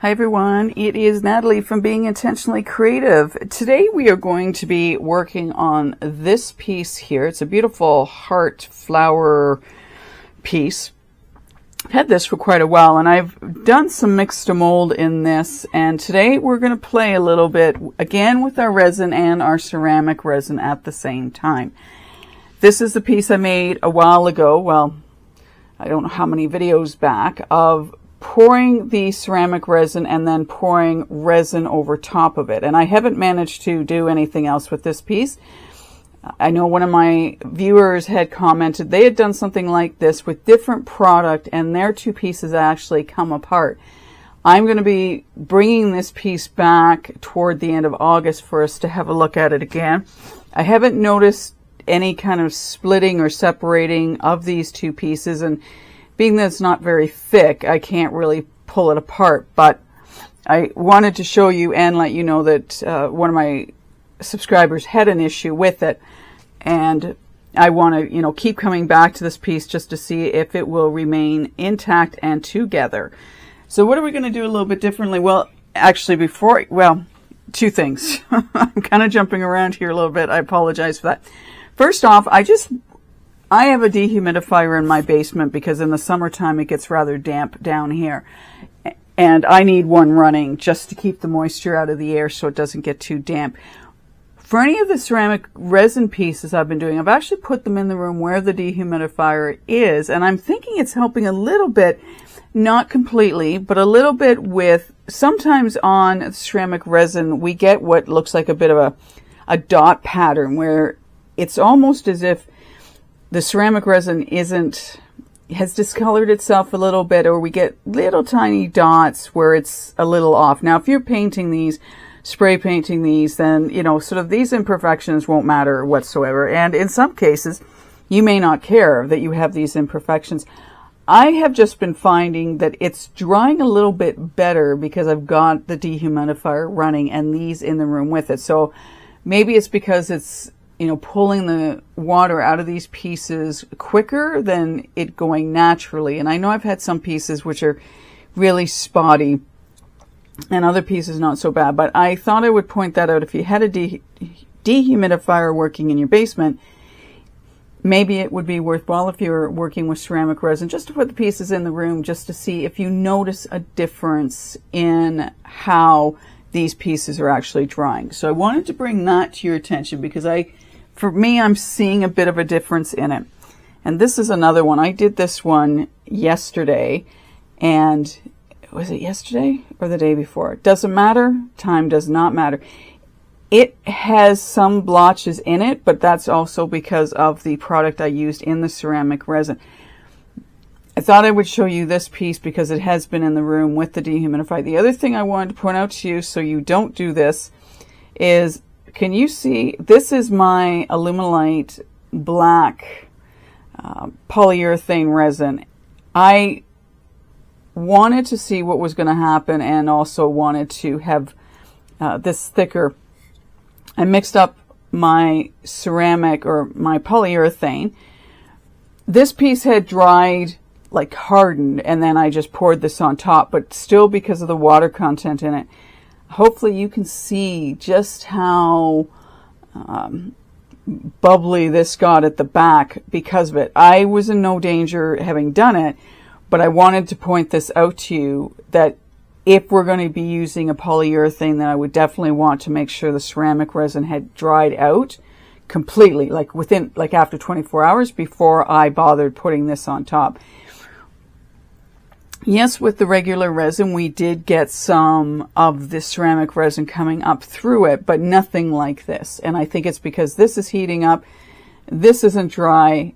Hi everyone, it is Natalie from Being Intentionally Creative. Today we are going to be working on this piece here. It's a beautiful heart flower piece. I've had this for quite a while and I've done some mix to mold in this, and today we're going to play a little bit again with our resin and our ceramic resin at the same time. This is the piece I made a while ago, well, I don't know how many videos back, of pouring the ceramic resin and then pouring resin over top of it. And I haven't managed to do anything else with this piece. I know one of my viewers had commented they had done something like this with different product and their two pieces actually come apart. I'm going to be bringing this piece back toward the end of August for us to have a look at it again. I haven't noticed any kind of splitting or separating of these two pieces, and being that it's not very thick, I can't really pull it apart, but I wanted to show you and let you know that one of my subscribers had an issue with it, and I want to, keep coming back to this piece just to see if it will remain intact and together. So what are we going to do a little bit differently? Well, actually two things. I'm kind of jumping around here a little bit. I apologize for that. First off, I have a dehumidifier in my basement because in the summertime it gets rather damp down here. And I need one running just to keep the moisture out of the air so it doesn't get too damp. For any of the ceramic resin pieces I've been doing, I've actually put them in the room where the dehumidifier is. And I'm thinking it's helping a little bit, not completely, but a little bit with, sometimes on ceramic resin we get what looks like a bit of a dot pattern where it's almost as if the ceramic resin has discolored itself a little bit, or we get little tiny dots where it's a little off. Now, if you're painting these, spray painting these, then, sort of these imperfections won't matter whatsoever. And in some cases, you may not care that you have these imperfections. I have just been finding that it's drying a little bit better because I've got the dehumidifier running and these in the room with it. So maybe it's because it's pulling the water out of these pieces quicker than it going naturally. And I know I've had some pieces which are really spotty and other pieces not so bad, but I thought I would point that out. If you had a dehumidifier working in your basement, maybe it would be worthwhile if you're working with ceramic resin just to put the pieces in the room just to see if you notice a difference in how these pieces are actually drying. So I wanted to bring that to your attention because for me, I'm seeing a bit of a difference in it. And this is another one. I did this one yesterday, and was it yesterday or the day before? It doesn't matter. Time does not matter. It has some blotches in it, but that's also because of the product I used in the ceramic resin. I thought I would show you this piece because it has been in the room with the dehumidifier. The other thing I wanted to point out to you so you don't do this is, can you see, this is my Aluminite black polyurethane resin. I wanted to see what was going to happen and also wanted to have this thicker. I mixed up my ceramic or my polyurethane. This piece had dried, like hardened, and then I just poured this on top, but still because of the water content in it, hopefully you can see just how bubbly this got at the back because of it. I was in no danger having done it, but I wanted to point this out to you that if we're going to be using a polyurethane, then I would definitely want to make sure the ceramic resin had dried out completely, like after 24 hours before I bothered putting this on top. Yes, with the regular resin, we did get some of the ceramic resin coming up through it, but nothing like this. And I think it's because this is heating up, this isn't dry,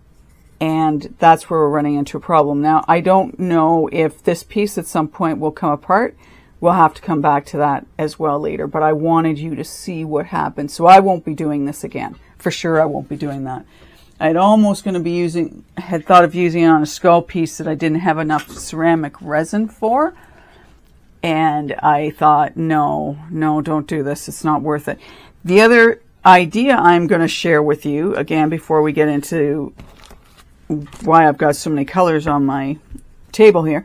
and that's where we're running into a problem. Now, I don't know if this piece at some point will come apart. We'll have to come back to that as well later, but I wanted you to see what happened. So I won't be doing this again. For sure, I won't be doing that. I'd almost going to be had thought of using it on a skull piece that I didn't have enough ceramic resin for. And I thought, no, don't do this. It's not worth it. The other idea I'm going to share with you, again, before we get into why I've got so many colors on my table here.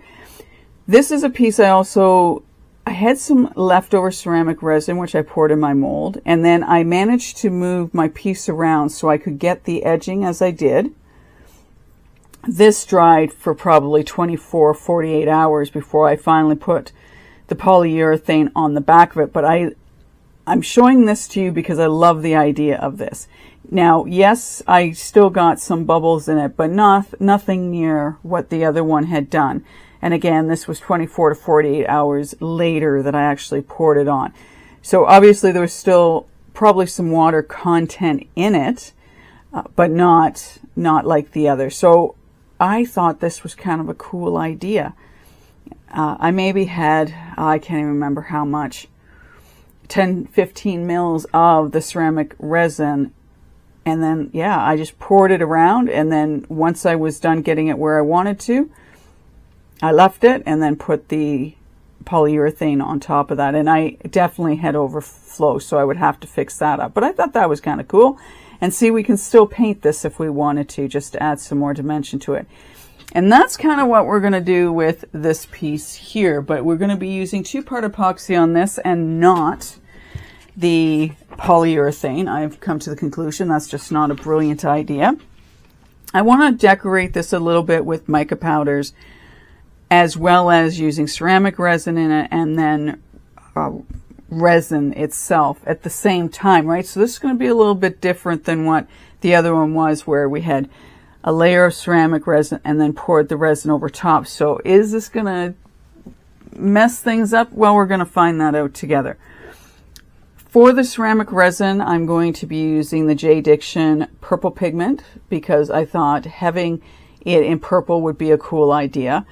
This is a piece I also I had some leftover ceramic resin, which I poured in my mold, and then I managed to move my piece around so I could get the edging as I did. This dried for probably 24, 48 hours before I finally put the polyurethane on the back of it. But I'm showing this to you because I love the idea of this. Now, yes, I still got some bubbles in it, but nothing near what the other one had done. And again, this was 24 to 48 hours later that I actually poured it on. So obviously there was still probably some water content in it, but not like the other. So I thought this was kind of a cool idea. I maybe had, I can't even remember how much, 10, 15 mils of the ceramic resin. And then, yeah, I just poured it around. And then once I was done getting it where I wanted to, I left it and then put the polyurethane on top of that. And I definitely had overflow, so I would have to fix that up. But I thought that was kind of cool. And see, we can still paint this if we wanted to, just to add some more dimension to it. And that's kind of what we're going to do with this piece here. But we're going to be using 2-part epoxy on this and not the polyurethane. I've come to the conclusion that's just not a brilliant idea. I want to decorate this a little bit with mica powders, as well as using ceramic resin in it and then resin itself at the same time, right? So this is going to be a little bit different than what the other one was, where we had a layer of ceramic resin and then poured the resin over top. So is this going to mess things up? Well, we're going to find that out together. For the ceramic resin, I'm going to be using the Jdiction purple pigment because I thought having it in purple would be a cool idea.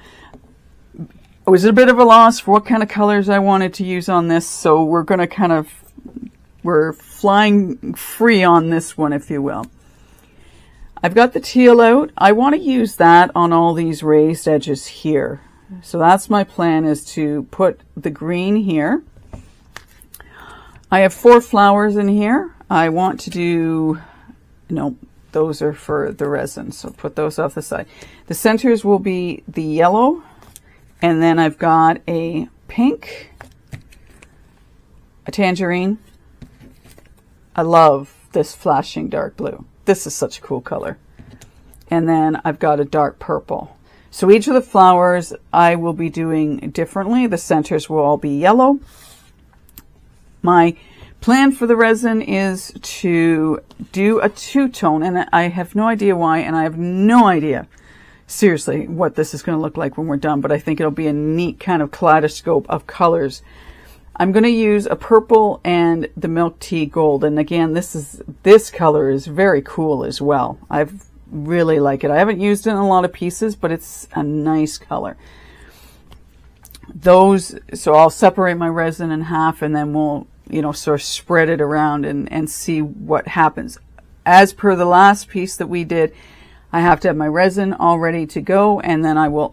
I was at a bit of a loss for what kind of colors I wanted to use on this, so we're going to we're flying free on this one, if you will. I've got the teal out. I want to use that on all these raised edges here. So that's my plan, is to put the green here. I have 4 flowers in here. I want to do, no, those are for the resin, so put those off the side. The centers will be the yellow. And then I've got a pink, a tangerine. I love this flashing dark blue. This is such a cool color. And then I've got a dark purple. So each of the flowers I will be doing differently. The centers will all be yellow. My plan for the resin is to do a 2-tone, and I have no idea why, and I have no idea, seriously, what this is going to look like when we're done, but I think it'll be a neat kind of kaleidoscope of colors. I'm going to use a purple and the milk tea gold, and again, this color is very cool as well. I really like it. I haven't used it in a lot of pieces, but it's a nice color. So I'll separate my resin in half, and then we'll, sort of spread it around and see what happens. As per the last piece that we did, I have to have my resin all ready to go, and then I will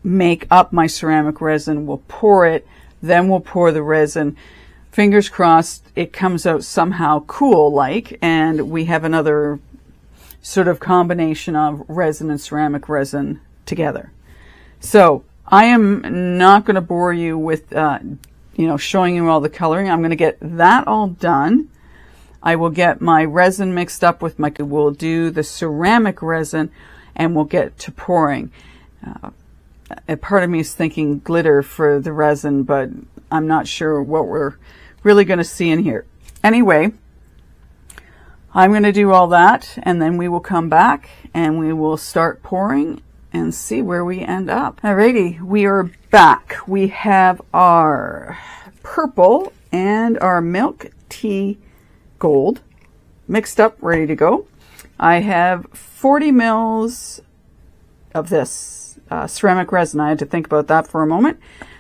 make up my ceramic resin. We'll pour it, then we'll pour the resin. Fingers crossed it comes out somehow cool-like, and we have another sort of combination of resin and ceramic resin together. So I am not going to bore you with, showing you all the coloring. I'm going to get that all done. I will get my resin mixed up with we'll do the ceramic resin, and we'll get to pouring. A part of me is thinking glitter for the resin, but I'm not sure what we're really going to see in here. Anyway, I'm going to do all that, and then we will come back and we will start pouring and see where we end up. Alrighty, we are back. We have our purple and our milk tea gold mixed up, ready to go. I have 40 mils of this ceramic resin. I had to think about that for a moment.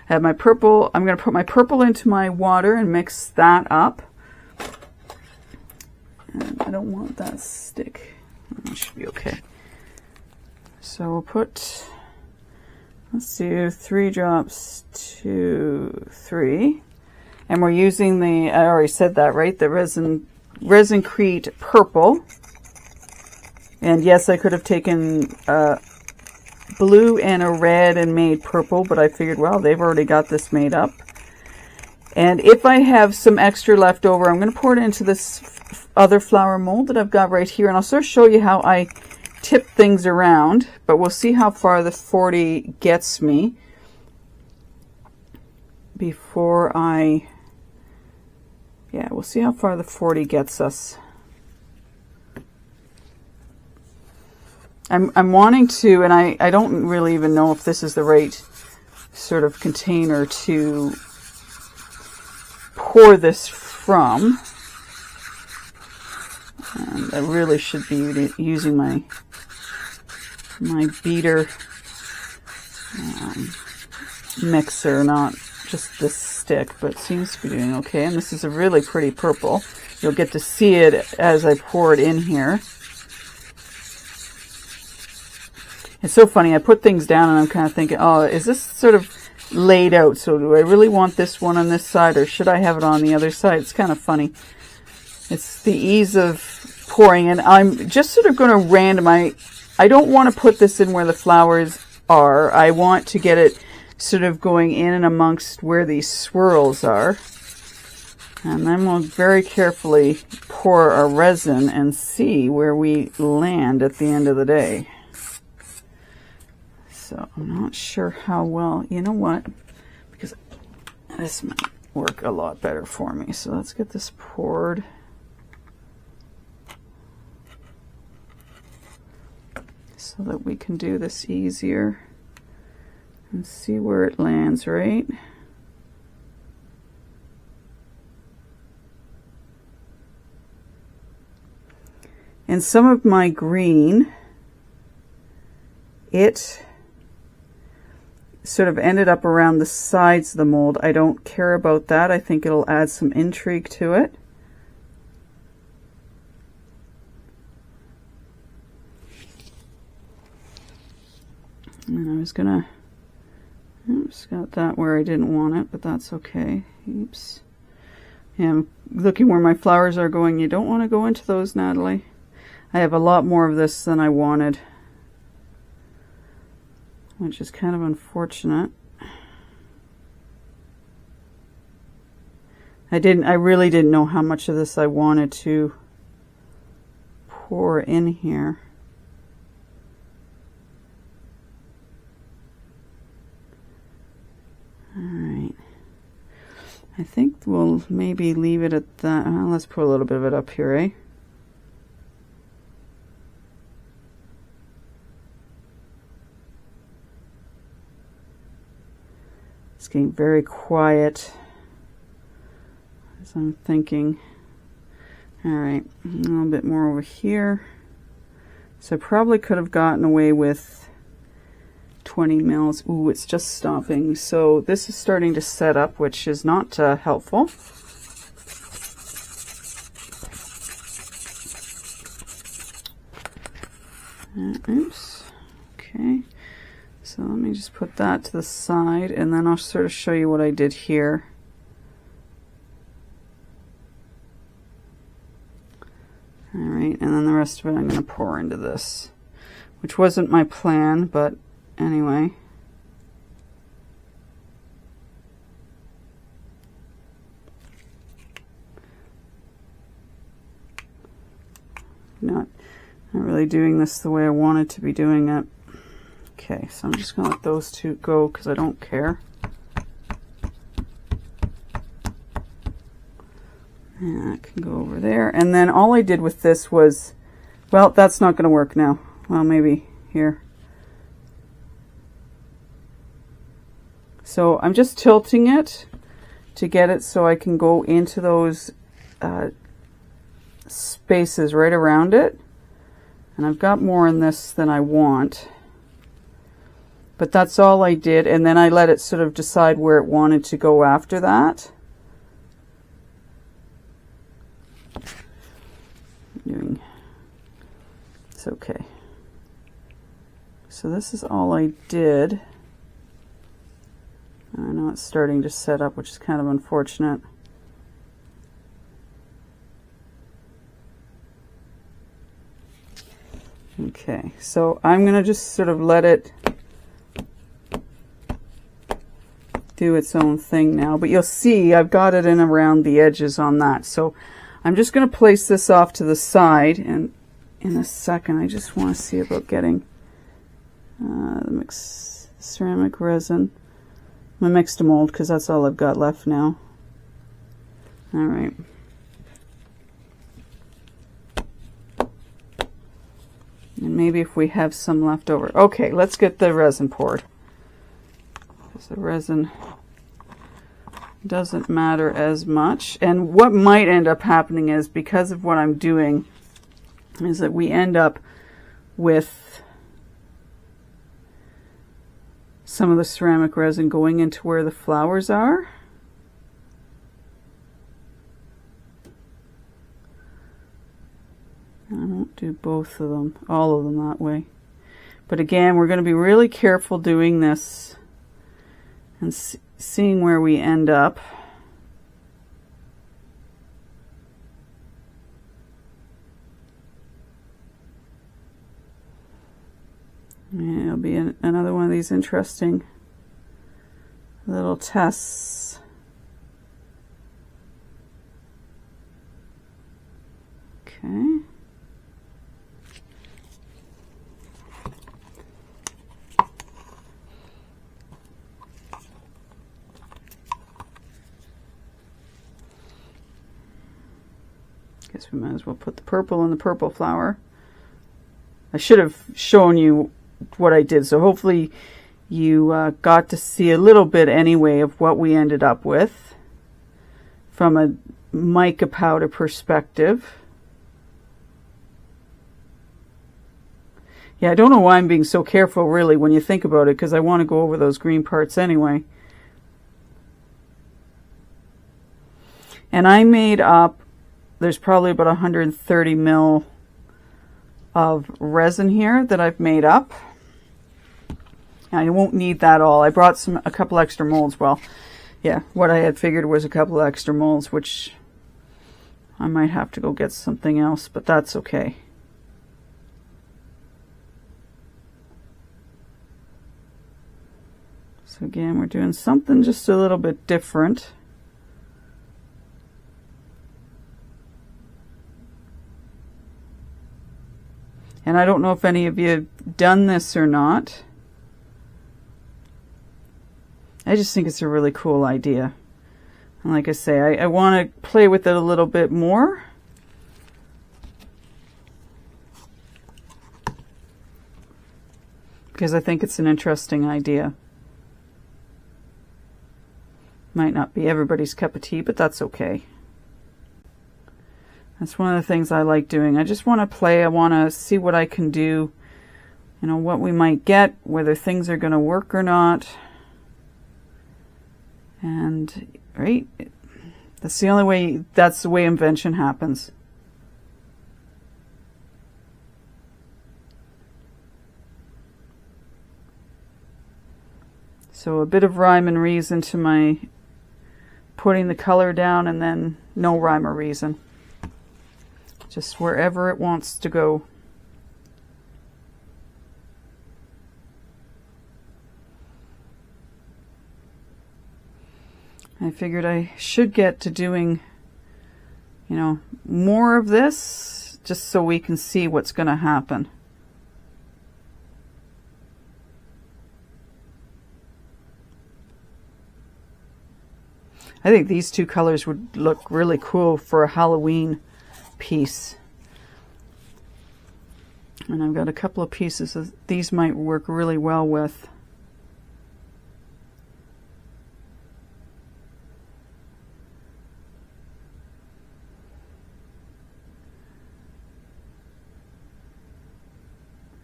I have my purple. I'm going to put my purple into my water and mix that up. And I don't want that stick. It should be okay. So we'll put, let's do 3 drops, 2, 3. And we're using the, I already said that, right? The resincrete purple. And yes, I could have taken blue and a red and made purple, but I figured, well, they've already got this made up. And if I have some extra left over, I'm going to pour it into this other flower mold that I've got right here. And I'll sort of show you how I tip things around, but we'll see how far the 40 gets me before we'll see how far the 40 gets us. I'm wanting to, and I don't really even know if this is the right sort of container to pour this from. And I really should be using my beater mixer, not just this stick, but it seems to be doing okay. And this is a really pretty purple. You'll get to see it as I pour it in here. It's so funny. I put things down and I'm kind of thinking, oh, is this sort of laid out? So do I really want this one on this side, or should I have it on the other side? It's kind of funny. It's the ease of pouring, and I'm just sort of going to I don't want to put this in where the flowers are. I want to get it sort of going in and amongst where these swirls are. And then we'll very carefully pour our resin and see where we land at the end of the day. So I'm not sure how well, you know what, because this might work a lot better for me. So let's get this poured. So that we can do this easier and see where it lands, right? And some of my green, it sort of ended up around the sides of the mold. I don't care about that. I think it'll add some intrigue to it. And I was gonna, oops, got that where I didn't want it, but that's okay. Oops. Yeah, I'm looking where my flowers are going. You don't want to go into those, Natalie. I have a lot more of this than I wanted, which is kind of unfortunate. I really didn't know how much of this I wanted to pour in here. All right. I think we'll maybe leave it at that. Let's put a little bit of it up here, eh? It's getting very quiet as I'm thinking. All right, a little bit more over here. So I probably could have gotten away with 20 mils. Ooh, it's just stopping. So this is starting to set up, which is not helpful. Oops. Okay. So let me just put that to the side, and then I'll sort of show you what I did here. All right, and then the rest of it I'm going to pour into this, which wasn't my plan, but anyway. Not really doing this the way I wanted to be doing it. Okay, so I'm just going to let those two go because I don't care. And that can go over there. And then all I did with this was, well, that's not going to work now. Well, maybe here. So I'm just tilting it to get it so I can go into those spaces right around it. And I've got more in this than I want. But that's all I did, and then I let it sort of decide where it wanted to go after that. It's okay. So this is all I did. I know it's starting to set up, which is kind of unfortunate. Okay, so I'm going to just sort of let it do its own thing now. But you'll see I've got it in around the edges on that. So I'm just going to place this off to the side, and in a second I just want to see about getting the mixed ceramic resin. I'm going to mix the mold because that's all I've got left now. All right. And maybe if we have some left over. Okay, let's get the resin poured. Because the resin doesn't matter as much. And what might end up happening is, because of what I'm doing, is that we end up with some of the ceramic resin going into where the flowers are. I won't do both of them, all of them that way. But again, we're going to be really careful doing this and seeing where we end up. Yeah, it'll be another one of these interesting little tests. Okay. Guess we might as well put the purple in the purple flower. I should have shown you what I did, so hopefully you got to see a little bit anyway of what we ended up with from a mica powder perspective. Yeah, I don't know why I'm being so careful really when you think about it, because I want to go over those green parts anyway. And I made up, there's probably about 130 ml of resin here that I've made up. Now you won't need that all. I brought a couple extra molds. Well, yeah, what I had figured was a couple extra molds, which I might have to go get something else, but that's okay. So again, we're doing something just a little bit different. And I don't know if any of you have done this or not. I just think it's a really cool idea. And like I say, I want to play with it a little bit more. Because I think it's an interesting idea. Might not be everybody's cup of tea, but that's okay. That's one of the things I like doing. I just want to play. I want to see what I can do, you know, what we might get, whether things are going to work or not. And, right, that's the only way, that's the way invention happens. So a bit of rhyme and reason to my putting the color down, and then no rhyme or reason. Just wherever it wants to go. I figured I should get to doing, you know, more of this, just so we can see what's going to happen. I think these two colors would look really cool for a Halloween piece. And I've got a couple of pieces of these might work really well with.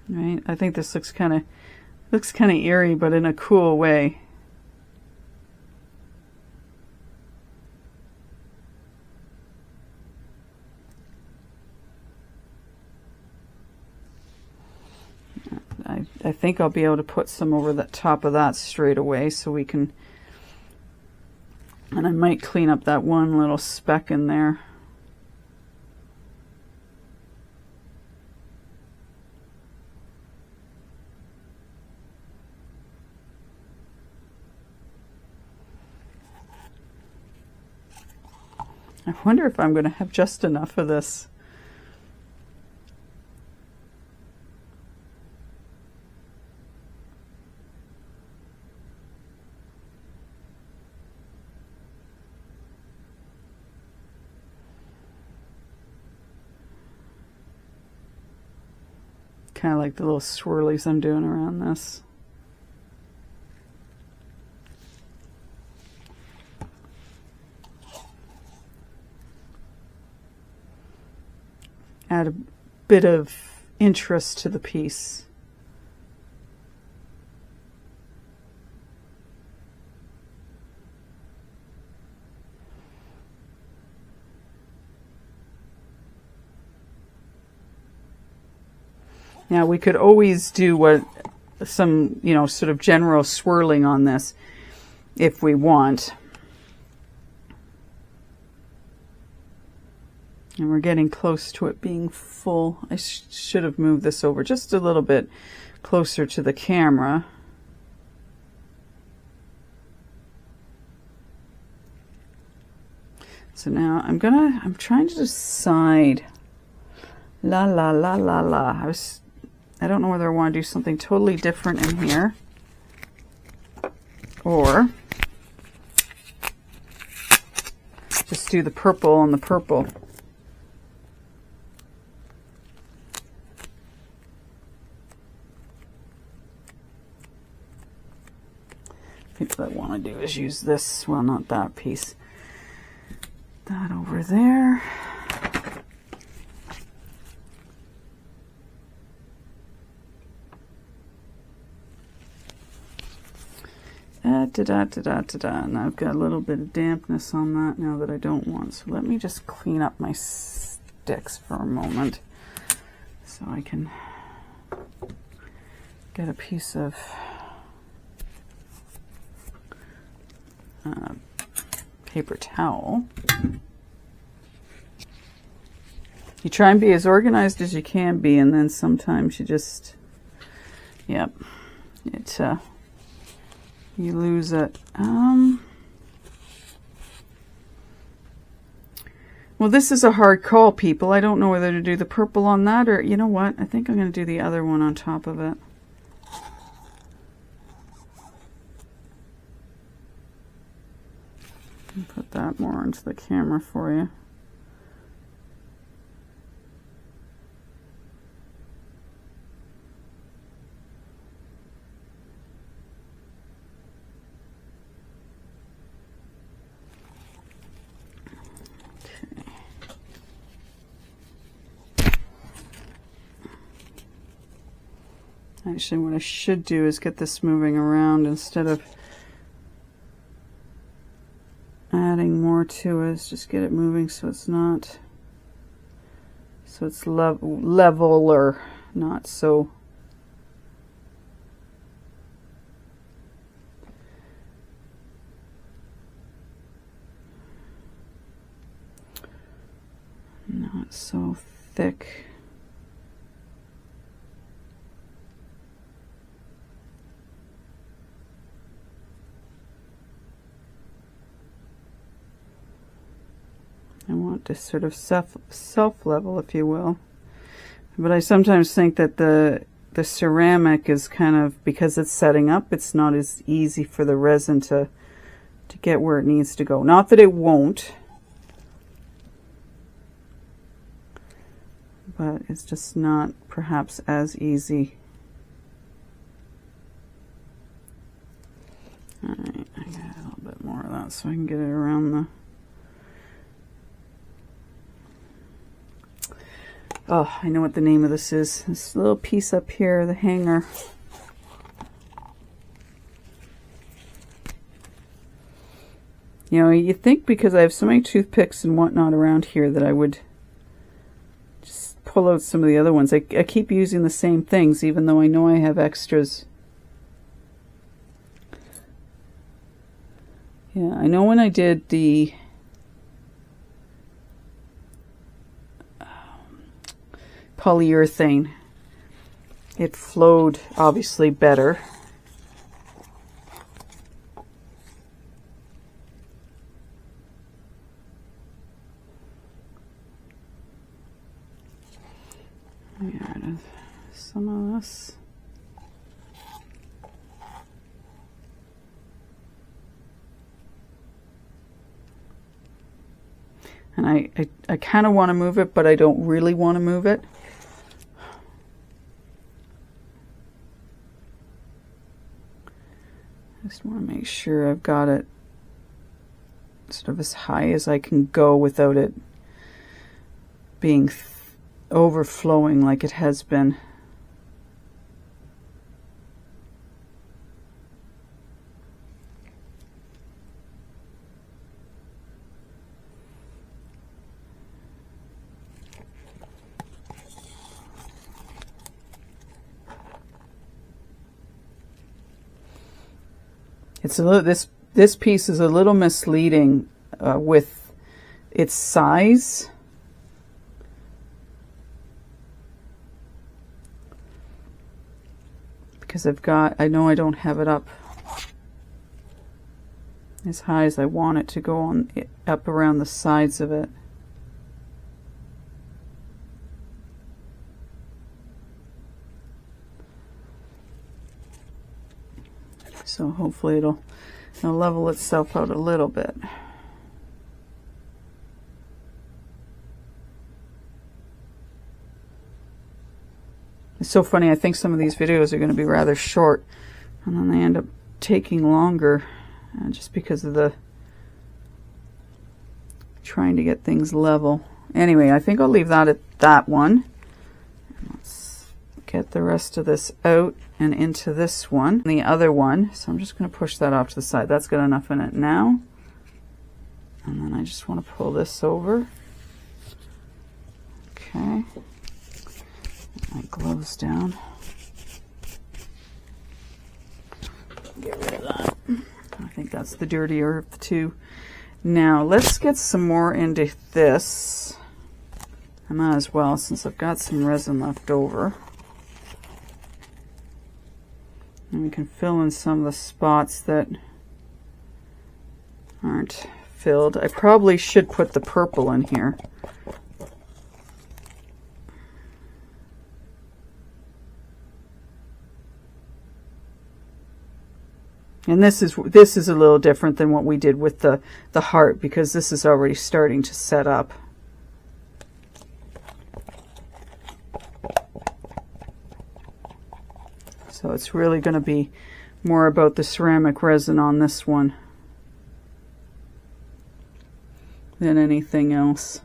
Right? I think this looks kind of eerie, but in a cool way. I think I'll be able to put some over the top of that straight away, so we can, and I might clean up that one little speck in there. I wonder if I'm going to have just enough of this. Kind of like the little swirlies I'm doing around this. Add a bit of interest to the piece. Now we could always do some, sort of general swirling on this if we want. And we're getting close to it being full. I should have moved this over just a little bit closer to the camera. So now I'm trying to decide. La la la la la. I don't know whether I want to do something totally different in here or just do the purple on the purple. I think what I want to do is use this, well, not that piece, that over there. And I've got a little bit of dampness on that now that I don't want. So let me just clean up my sticks for a moment so I can get a piece of paper towel. You try and be as organized as you can be, and then sometimes you just, yep, you lose it. Well, this is a hard call, people. I don't know whether to do the purple on that or, you know what? I think I'm going to do the other one on top of it. Put that more into the camera for you. Actually, what I should do is get this moving around instead of adding more to it. Just get it moving so it's not, so it's level or not so. Not so thick. I want to sort of self-level, if you will. But I sometimes think that the ceramic is kind of, because it's setting up, it's not as easy for the resin to get where it needs to go. Not that it won't, but it's just not perhaps as easy. All right, I got a little bit more of that so I can get it around the... Oh, I know what the name of this is. This little piece up here, the hanger. You know, you think because I have so many toothpicks and whatnot around here that I would just pull out some of the other ones. I keep using the same things even though I know I have extras. Yeah, I know when I did the polyurethane, it flowed obviously better. Get rid of some of this. And I kind of want to move it, but I don't really want to move it. Just want to make sure I've got it sort of as high as I can go without it being overflowing like it has been. It's a little, this piece is a little misleading with its size. Because I know I don't have it up as high as I want it to go on, up around the sides of it. So hopefully it'll level itself out a little bit. It's so funny, I think some of these videos are going to be rather short, and then they end up taking longer just because of the trying to get things level. Anyway, I think I'll leave that at that one. Let's get the rest of this out and into this one, the other one. So I'm just going to push that off to the side. That's got enough in it now. And then I just want to pull this over. Okay. My gloves down. Get rid of that. I think that's the dirtier of the two. Now let's get some more into this. I might as well, since I've got some resin left over. And we can fill in some of the spots that aren't filled. I probably should put the purple in here. And this is a little different than what we did with the heart, because this is already starting to set up. So it's really going to be more about the ceramic resin on this one than anything else.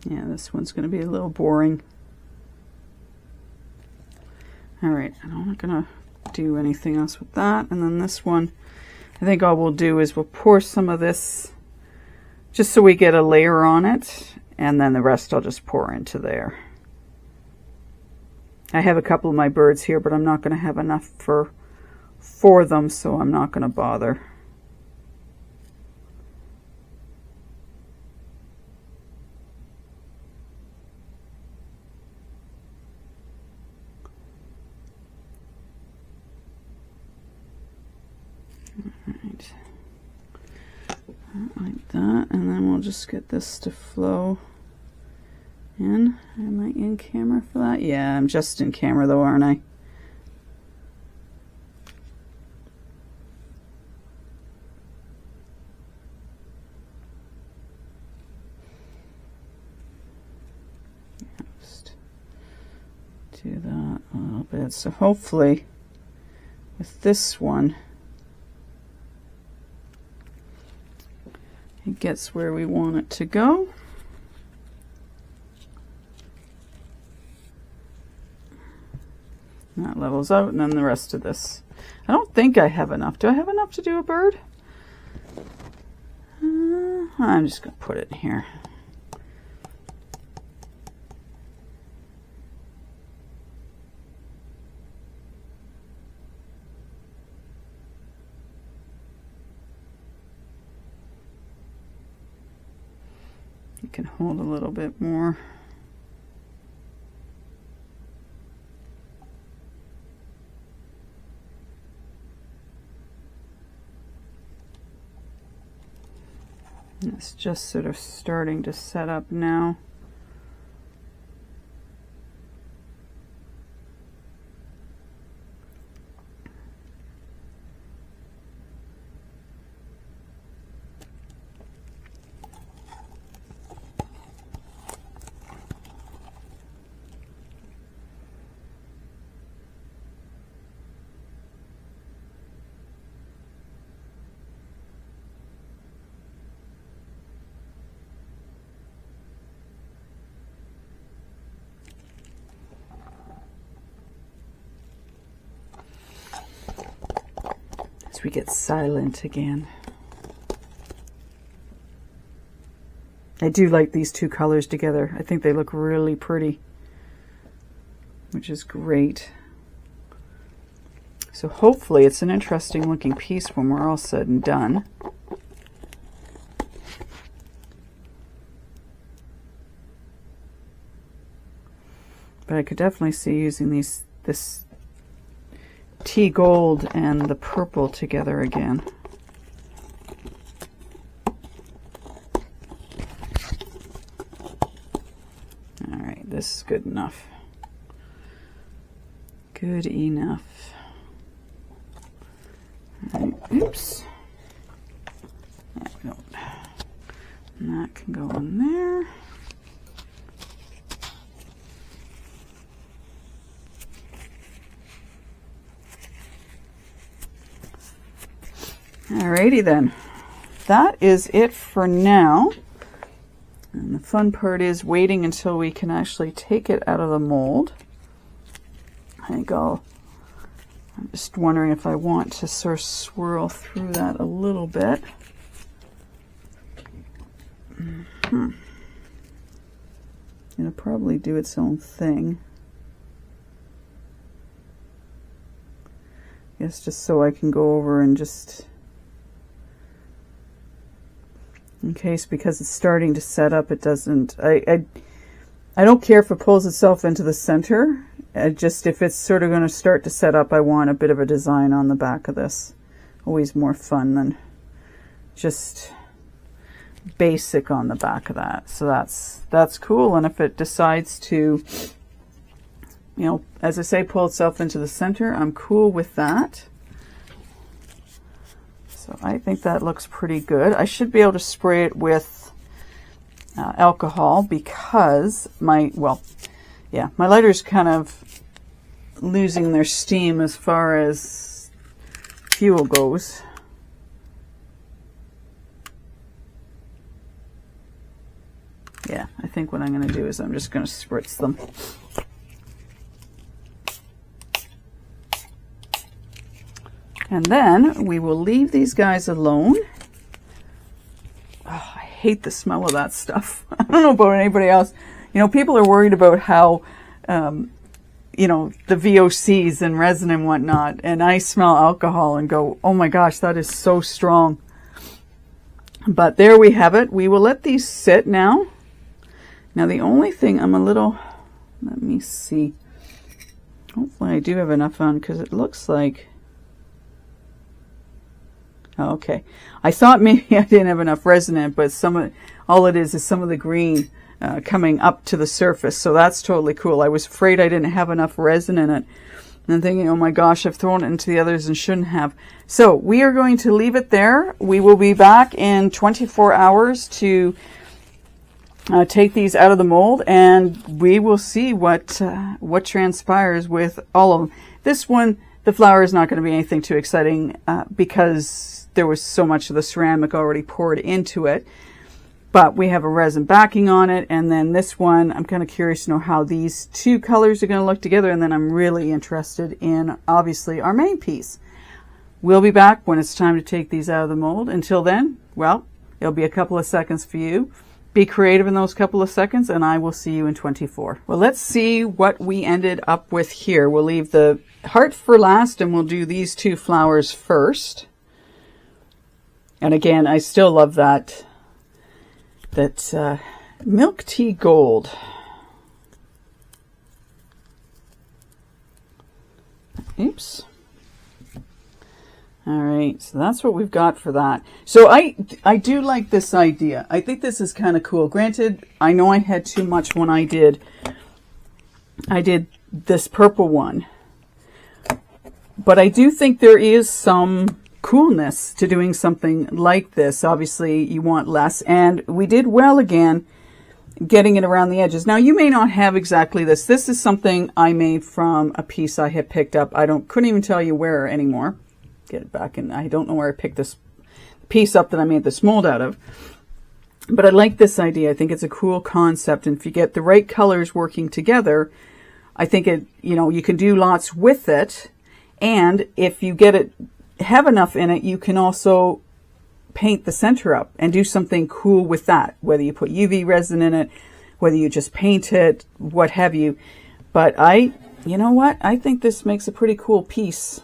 Yeah, this one's going to be a little boring. All right, I'm not going to do anything else with that. And then this one, I think all we'll do is we'll pour some of this just so we get a layer on it, and then the rest I'll just pour into there. I have a couple of my birds here, but I'm not going to have enough for them, so I'm not going to bother. Alright, like that, and then we'll just get this to flow in. Am I in camera for that? Yeah, I'm just in camera though, aren't I? Just do that a little bit. So hopefully with this one, it gets where we want it to go. And that levels out, and then the rest of this. I don't think I have enough. Do I have enough to do a bird? I'm just going to put it in here. It can hold a little bit more. And it's just sort of starting to set up now. We get silent again. I do like these two colors together. I think they look really pretty, which is great. So hopefully it's an interesting looking piece when we're all said and done. But I could definitely see using this tea gold and the purple together again. All right, this is good enough. Good enough. All right, oops. And that can go in there. Alrighty then, that is it for now. And the fun part is waiting until we can actually take it out of the mold. I think I'm just wondering if I want to sort of swirl through that a little bit. It'll probably do its own thing. I guess just so I can go over and just, in case, because it's starting to set up, it doesn't, I don't care if it pulls itself into the center. Just if it's sort of going to start to set up, I want a bit of a design on the back of this. Always more fun than just basic on the back of that. So that's cool. And if it decides to, you know, as I say, pull itself into the center, I'm cool with that. So I think that looks pretty good. I should be able to spray it with alcohol because my lighter's kind of losing their steam as far as fuel goes. Yeah, I think what I'm going to do is I'm just going to spritz them. And then we will leave these guys alone. Oh, I hate the smell of that stuff. I don't know about anybody else. You know, people are worried about how, you know, the VOCs and resin and whatnot. And I smell alcohol and go, oh my gosh, that is so strong. But there we have it. We will let these sit now. Now the only thing I'm a little, let me see. Hopefully I do have enough on because it looks like, oh, okay. I thought maybe I didn't have enough resin in it, but all it is some of the green coming up to the surface. So that's totally cool. I was afraid I didn't have enough resin in it. And I'm thinking, oh my gosh, I've thrown it into the others and shouldn't have. So we are going to leave it there. We will be back in 24 hours to take these out of the mold, and we will see what transpires with all of them. This one, the flower is not going to be anything too exciting because there was so much of the ceramic already poured into it. But we have a resin backing on it, and then this one, I'm kind of curious to know how these two colors are going to look together, and then I'm really interested in, obviously, our main piece. We'll be back when it's time to take these out of the mold. Until then, well, it'll be a couple of seconds for you. Be creative in those couple of seconds, and I will see you in 24. Well, let's see what we ended up with here. We'll leave the heart for last, and we'll do these two flowers first. And again, I still love that Milk Tea Gold. Oops. All right, so that's what we've got for that. So I do like this idea. I think this is kind of cool. Granted, I know I had too much when I did this purple one. But I do think there is some coolness to doing something like this. Obviously, you want less. And we did well again getting it around the edges. Now, you may not have exactly this. This is something I made from a piece I had picked up. Couldn't even tell you where anymore. Get it back, and I don't know where I picked this piece up that I made this mold out of. But I like this idea. I think it's a cool concept. And if you get the right colors working together, I think you can do lots with it. And if you have enough in it, you can also paint the center up and do something cool with that, whether you put UV resin in it, whether you just paint it, what have you. But you know what? I think this makes a pretty cool piece.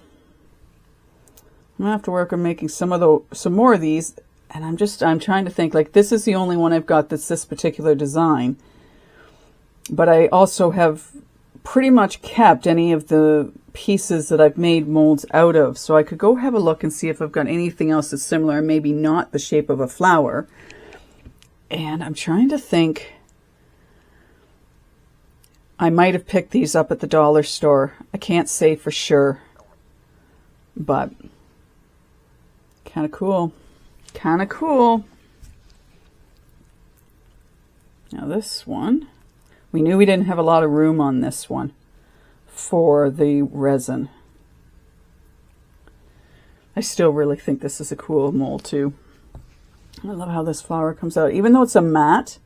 I'm gonna have to work on making some more of these, and I'm trying to think, like, this is the only one I've got that's this particular design. But I also have pretty much kept any of the pieces that I've made molds out of, so I could go have a look and see if I've got anything else that's similar, maybe not the shape of a flower. And I'm trying to think, I might have picked these up at the dollar store. I can't say for sure, but kind of cool. Kind of cool. Now this one, we knew we didn't have a lot of room on this one for the resin. I still really think this is a cool mold too. I love how this flower comes out. Even though it's a matte,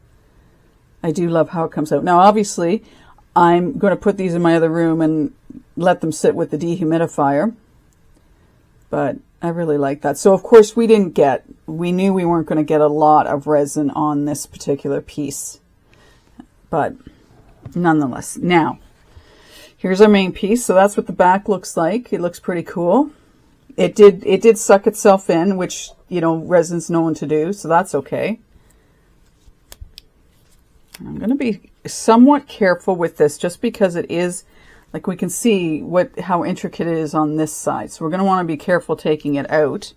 I do love how it comes out. Now obviously I'm going to put these in my other room and let them sit with the dehumidifier. But I really like that. So of course we knew we weren't going to get a lot of resin on this particular piece. But nonetheless, now here's our main piece. So that's what the back looks like. It looks pretty cool. It did suck itself in, which, resin's known to do, so that's okay. I'm going to be somewhat careful with this just because it is, like, we can see how intricate it is on this side. So we're going to want to be careful taking it out.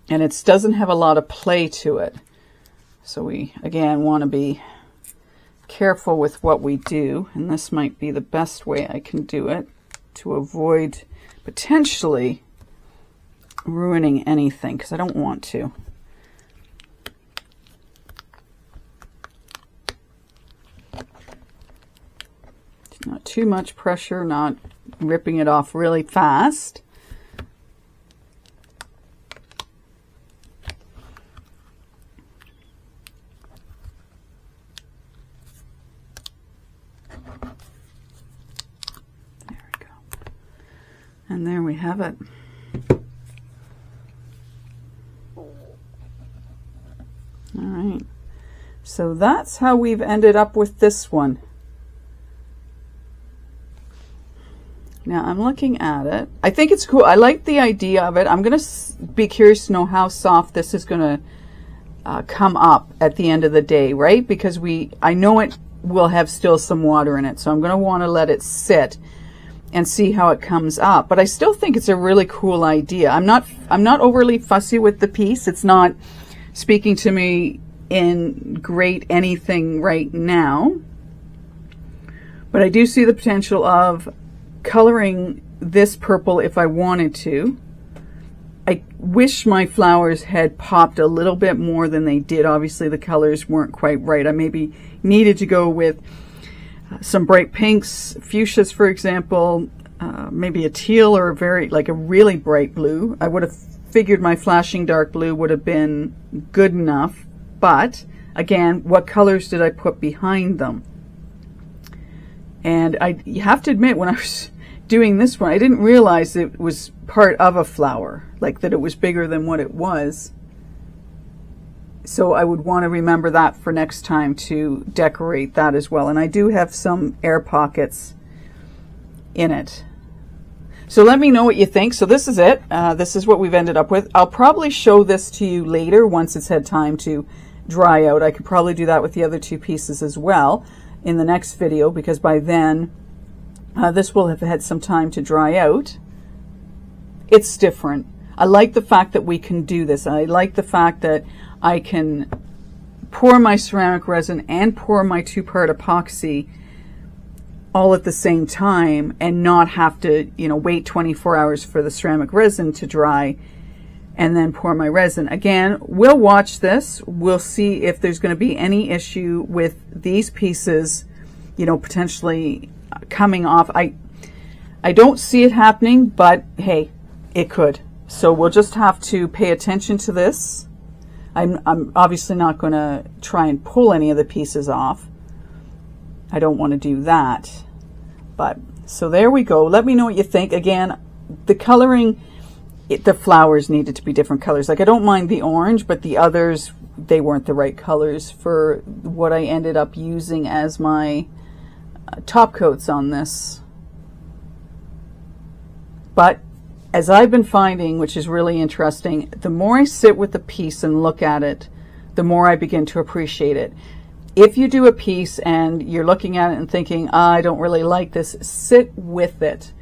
And it doesn't have a lot of play to it. So we, again, want to be careful with what we do. And this might be the best way I can do it to avoid potentially ruining anything, because I don't want to. Not too much pressure, not ripping it off really fast. There we go. And there we have it. All right. So that's how we've ended up with this one. Now I'm looking at it. I think it's cool. I like the idea of it. I'm going to be curious to know how soft this is going to come up at the end of the day, right? Because I know it will have still some water in it. So I'm going to want to let it sit and see how it comes up. But I still think it's a really cool idea. I'm not overly fussy with the piece. It's not speaking to me in great anything right now. But I do see the potential of coloring this purple if I wanted to. I wish my flowers had popped a little bit more than they did. Obviously the colors weren't quite right. I maybe needed to go with some bright pinks, fuchsias for example, maybe a teal or a really bright blue. I would have figured my flashing dark blue would have been good enough, but again, what colors did I put behind them? And you have to admit, when I was doing this one, I didn't realize it was part of a flower, like that it was bigger than what it was. So I would want to remember that for next time to decorate that as well. And I do have some air pockets in it. So let me know what you think. So this is it. This is what we've ended up with. I'll probably show this to you later once it's had time to dry out. I could probably do that with the other two pieces as well in the next video, because by then this will have had some time to dry out. It's different. I like the fact that we can do this. I like the fact that I can pour my ceramic resin and pour my two-part epoxy all at the same time and not have to, you know, wait 24 hours for the ceramic resin to dry and then pour my resin. Again, we'll watch this. We'll see if there's going to be any issue with these pieces, you know, potentially coming off. I don't see it happening, but hey, it could. So we'll just have to pay attention to this. I'm obviously not going to try and pull any of the pieces off. I don't want to do that. But so there we go. Let me know what you think. Again, the coloring, the flowers needed to be different colors. Like, I don't mind the orange, but the others, they weren't the right colors for what I ended up using as my top coats on this. But as I've been finding, which is really interesting, the more I sit with the piece and look at it, the more I begin to appreciate it. If you do a piece and you're looking at it and thinking, I don't really like this, sit with it.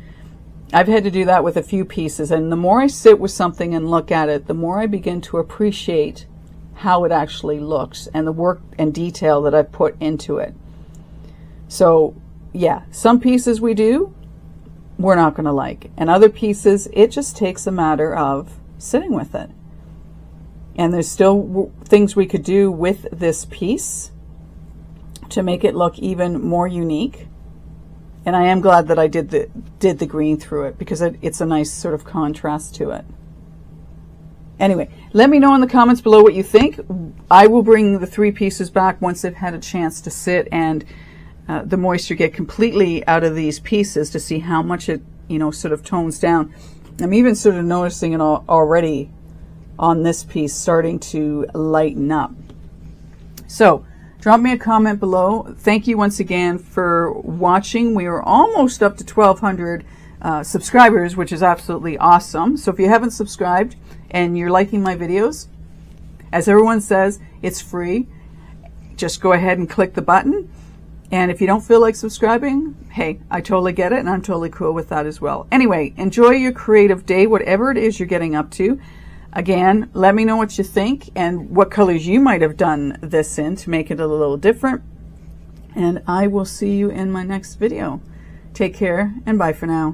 I've had to do that with a few pieces, and the more I sit with something and look at it, the more I begin to appreciate how it actually looks and the work and detail that I've put into it. So yeah, some pieces we're not going to like, and other pieces, it just takes a matter of sitting with it. And there's still things we could do with this piece to make it look even more unique. And I am glad that I did the green through it, because it's a nice sort of contrast to it. Anyway, let me know in the comments below what you think. I will bring the three pieces back once they've had a chance to sit and the moisture get completely out of these pieces, to see how much it, you know, sort of tones down. I'm even sort of noticing it already on this piece starting to lighten up. So drop me a comment below. Thank you once again for watching. We are almost up to 1,200 subscribers, which is absolutely awesome. So if you haven't subscribed and you're liking my videos, as everyone says, it's free. Just go ahead and click the button. And if you don't feel like subscribing, hey, I totally get it, and I'm totally cool with that as well. Anyway, enjoy your creative day, whatever it is you're getting up to. Again, let me know what you think and what colors you might have done this in to make it a little different. And I will see you in my next video. Take care, and bye for now.